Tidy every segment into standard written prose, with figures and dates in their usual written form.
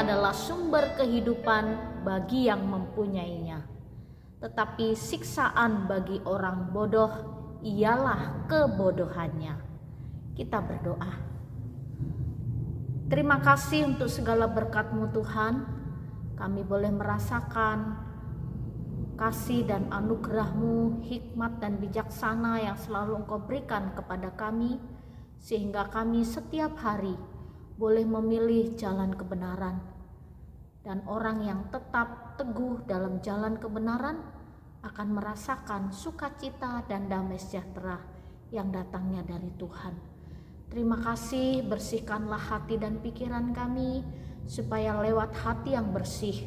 adalah sumber kehidupan bagi yang mempunyainya, tetapi siksaan bagi orang bodoh ialah kebodohannya. Kita berdoa. Terima kasih untuk segala berkat-Mu Tuhan. Kami boleh merasakan kasih dan anugerah-Mu, hikmat dan bijaksana yang selalu Engkau berikan kepada kami, sehingga kami setiap hari boleh memilih jalan kebenaran. Dan orang yang tetap teguh dalam jalan kebenaran akan merasakan sukacita dan damai sejahtera yang datangnya dari Tuhan. Terima kasih, bersihkanlah hati dan pikiran kami, supaya lewat hati yang bersih,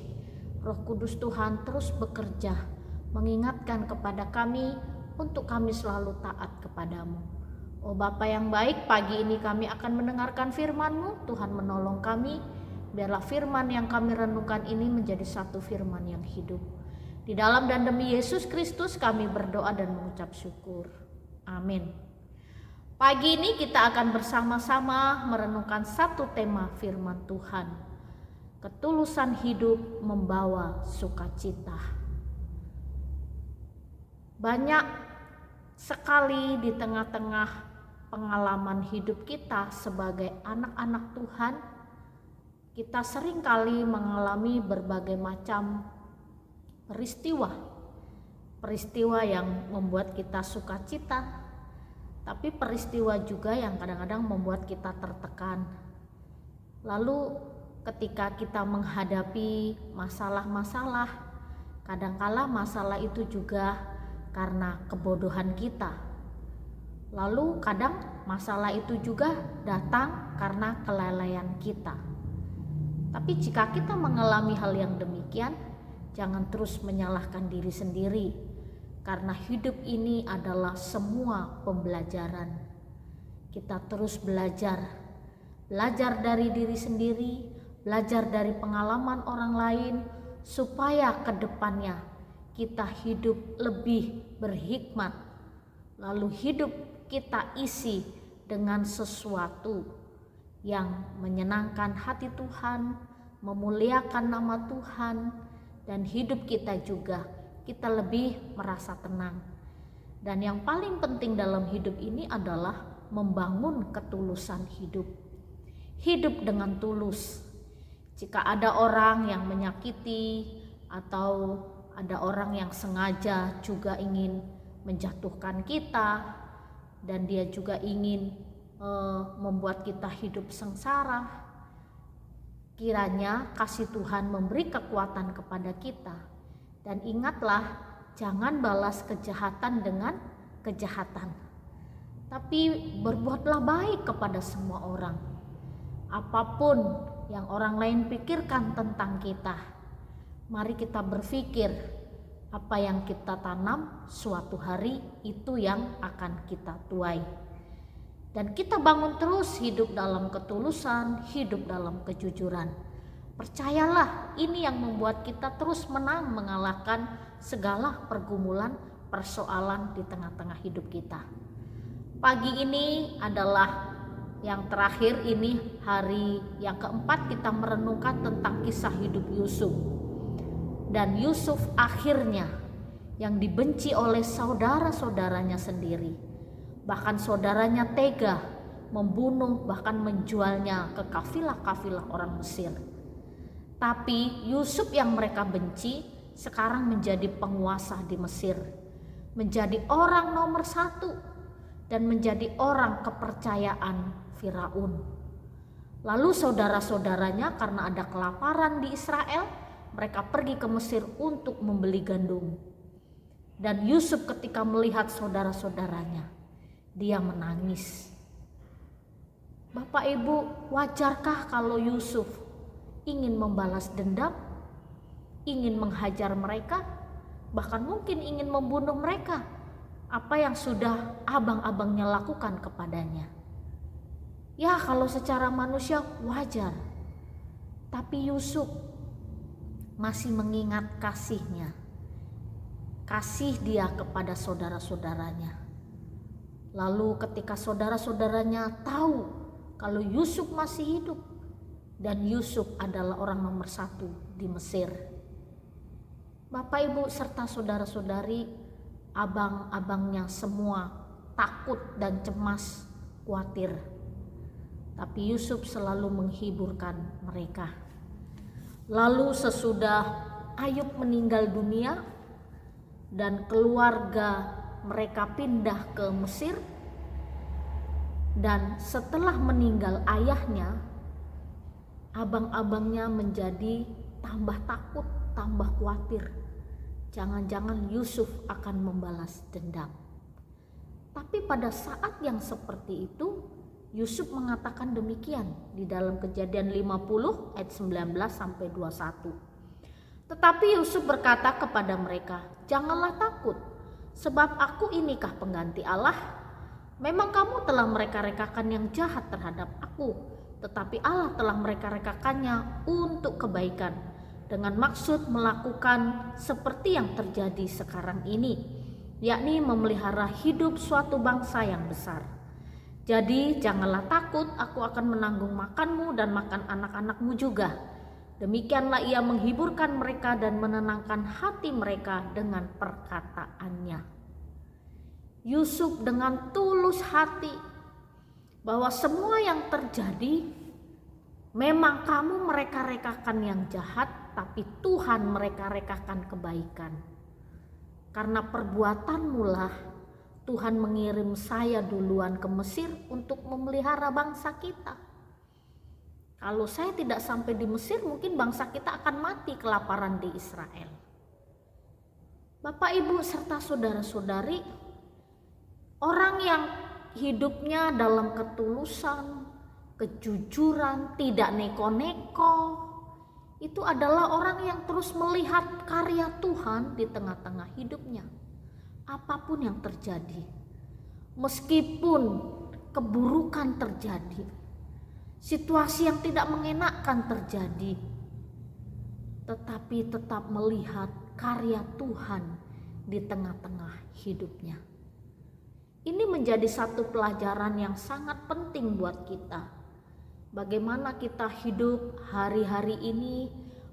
Roh Kudus Tuhan terus bekerja, mengingatkan kepada kami untuk kami selalu taat kepadamu. Oh Bapa yang baik, pagi ini kami akan mendengarkan firman-Mu. Tuhan menolong kami, biarlah firman yang kami renungkan ini menjadi satu firman yang hidup. Di dalam dan demi Yesus Kristus kami berdoa dan mengucap syukur. Amin. Pagi ini kita akan bersama-sama merenungkan satu tema firman Tuhan. Ketulusan hidup membawa sukacita. Banyak sekali di tengah-tengah pengalaman hidup kita sebagai anak-anak Tuhan, kita seringkali mengalami berbagai macam peristiwa yang membuat kita sukacita, tapi peristiwa juga yang kadang-kadang membuat kita tertekan. Lalu ketika kita menghadapi masalah-masalah, kadangkala masalah itu juga karena kebodohan kita. Lalu kadang masalah itu juga datang karena kelalaian kita. Tapi jika kita mengalami hal yang demikian, jangan terus menyalahkan diri sendiri, karena hidup ini adalah semua pembelajaran. Kita terus belajar dari diri sendiri, belajar dari pengalaman orang lain, supaya ke depannya kita hidup lebih berhikmat, lalu hidup kita isi dengan sesuatu yang menyenangkan hati Tuhan, memuliakan nama Tuhan, dan hidup kita juga kita lebih merasa tenang. Dan yang paling penting dalam hidup ini adalah membangun ketulusan hidup. Hidup dengan tulus. Jika ada orang yang menyakiti atau ada orang yang sengaja juga ingin menjatuhkan kita, dan dia juga ingin membuat kita hidup sengsara, kiranya kasih Tuhan memberi kekuatan kepada kita. Dan ingatlah, jangan balas kejahatan dengan kejahatan, tapi berbuatlah baik kepada semua orang. Apapun yang orang lain pikirkan tentang kita, mari kita berpikir apa yang kita tanam suatu hari itu yang akan kita tuai. Dan kita bangun terus hidup dalam ketulusan, hidup dalam kejujuran. Percayalah, ini yang membuat kita terus menang mengalahkan segala pergumulan, persoalan di tengah-tengah hidup kita. Pagi ini adalah yang terakhir, ini hari yang keempat kita merenungkan tentang kisah hidup Yusuf. Dan Yusuf akhirnya yang dibenci oleh saudara-saudaranya sendiri. Bahkan saudaranya tega membunuh, bahkan menjualnya ke kafilah-kafilah orang Mesir. Tapi Yusuf yang mereka benci sekarang menjadi penguasa di Mesir, menjadi orang nomor 1 dan menjadi orang kepercayaan Firaun. Lalu saudara-saudaranya karena ada kelaparan di Israel, mereka pergi ke Mesir untuk membeli gandum. Dan Yusuf ketika melihat saudara-saudaranya, dia menangis. Bapak Ibu, wajarkah kalau Yusuf ingin membalas dendam, ingin menghajar mereka, bahkan mungkin ingin membunuh mereka? Apa yang sudah abang-abangnya lakukan kepadanya? Ya, kalau secara manusia wajar. Tapi Yusuf masih mengingat kasihnya, kasih dia kepada saudara-saudaranya. Lalu ketika saudara-saudaranya tahu kalau Yusuf masih hidup, dan Yusuf adalah orang nomor 1 di Mesir. Bapak, Ibu, serta saudara-saudari, abang-abangnya semua takut dan cemas, khawatir. Tapi Yusuf selalu menghiburkan mereka. Lalu sesudah Ayub meninggal dunia dan keluarga mereka pindah ke Mesir, dan setelah meninggal ayahnya, abang-abangnya menjadi tambah takut, tambah khawatir. Jangan-jangan Yusuf akan membalas dendam. Tapi pada saat yang seperti itu, Yusuf mengatakan demikian di dalam Kejadian 50 ayat 19 sampai 21. Tetapi Yusuf berkata kepada mereka, "Janganlah takut, sebab aku inikah pengganti Allah? Memang kamu telah mereka-rekakan yang jahat terhadap aku, tetapi Allah telah mereka-rekakannya untuk kebaikan, dengan maksud melakukan seperti yang terjadi sekarang ini, yakni memelihara hidup suatu bangsa yang besar. Jadi janganlah takut, aku akan menanggung makanmu dan makan anak-anakmu juga." Demikianlah ia menghiburkan mereka dan menenangkan hati mereka dengan perkataannya. Yusuf dengan tulus hati bahwa semua yang terjadi memang kamu mereka-rekakan yang jahat, tapi Tuhan mereka-rekakan kebaikan. Karena perbuatanmu lah Tuhan mengirim saya duluan ke Mesir untuk memelihara bangsa kita. Kalau saya tidak sampai di Mesir, mungkin bangsa kita akan mati kelaparan di Israel. Bapak, Ibu, serta saudara-saudari, orang yang hidupnya dalam ketulusan, kejujuran, tidak neko-neko, itu adalah orang yang terus melihat karya Tuhan di tengah-tengah hidupnya. Apapun yang terjadi, meskipun keburukan terjadi, situasi yang tidak mengenakan terjadi, tetapi tetap melihat karya Tuhan di tengah-tengah hidupnya. Ini menjadi satu pelajaran yang sangat penting buat kita. Bagaimana kita hidup hari-hari ini,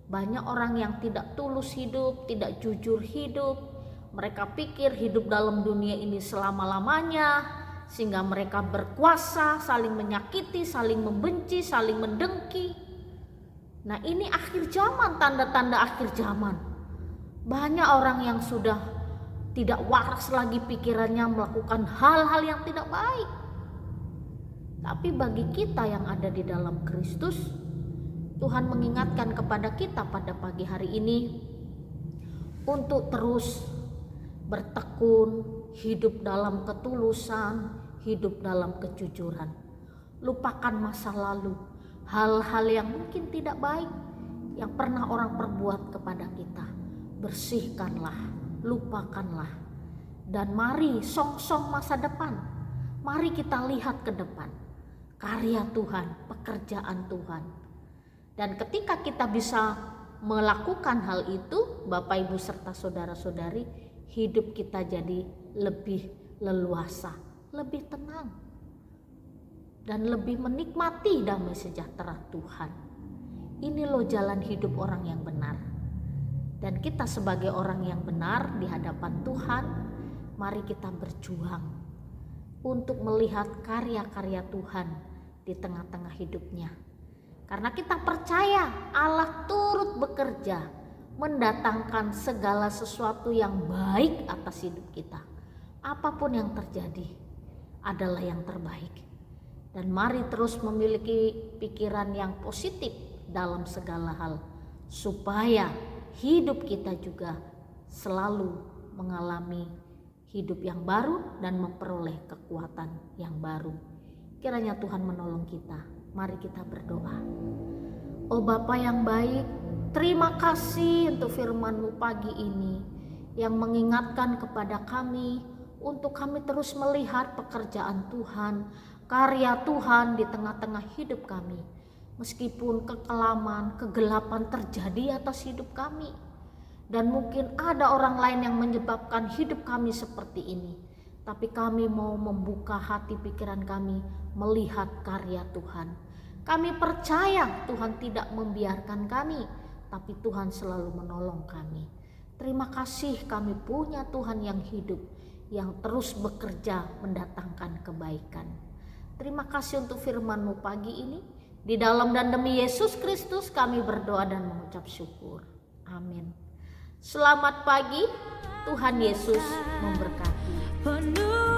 banyak orang yang tidak tulus hidup, tidak jujur hidup. Mereka pikir hidup dalam dunia ini selama-lamanya, sehingga mereka berkuasa, saling menyakiti, saling membenci, saling mendengki. Nah, ini akhir zaman, tanda-tanda akhir zaman. Banyak orang yang sudah tidak waras lagi pikirannya, melakukan hal-hal yang tidak baik. Tapi bagi kita yang ada di dalam Kristus, Tuhan mengingatkan kepada kita pada pagi hari ini untuk terus bertekun, hidup dalam ketulusan, hidup dalam kejujuran. Lupakan masa lalu, hal-hal yang mungkin tidak baik yang pernah orang perbuat kepada kita. Bersihkanlah, lupakanlah, dan mari song-song masa depan. Mari kita lihat ke depan, karya Tuhan, pekerjaan Tuhan. Dan ketika kita bisa melakukan hal itu, Bapak, Ibu, serta saudara-saudari, hidup kita jadi lebih leluasa, lebih tenang, dan lebih menikmati damai sejahtera Tuhan. Ini loh jalan hidup orang yang benar. Dan kita sebagai orang yang benar di hadapan Tuhan, mari kita berjuang untuk melihat karya-karya Tuhan di tengah-tengah hidupnya. Karena kita percaya Allah turut bekerja mendatangkan segala sesuatu yang baik atas hidup kita. Apapun yang terjadi adalah yang terbaik. Dan mari terus memiliki pikiran yang positif dalam segala hal, supaya hidup kita juga selalu mengalami hidup yang baru dan memperoleh kekuatan yang baru. Kiranya Tuhan menolong kita. Mari kita berdoa. Oh Bapa yang baik, terima kasih untuk firman-Mu pagi ini yang mengingatkan kepada kami untuk kami terus melihat pekerjaan Tuhan, karya Tuhan di tengah-tengah hidup kami. Meskipun kekelaman, kegelapan terjadi atas hidup kami, dan mungkin ada orang lain yang menyebabkan hidup kami seperti ini, tapi kami mau membuka hati pikiran kami melihat karya Tuhan. Kami percaya Tuhan tidak membiarkan kami, tapi Tuhan selalu menolong kami. Terima kasih kami punya Tuhan yang hidup, yang terus bekerja mendatangkan kebaikan. Terima kasih untuk firman-Mu pagi ini. Di dalam dan demi Yesus Kristus kami berdoa dan mengucap syukur. Amin. Selamat pagi, Tuhan Yesus memberkati.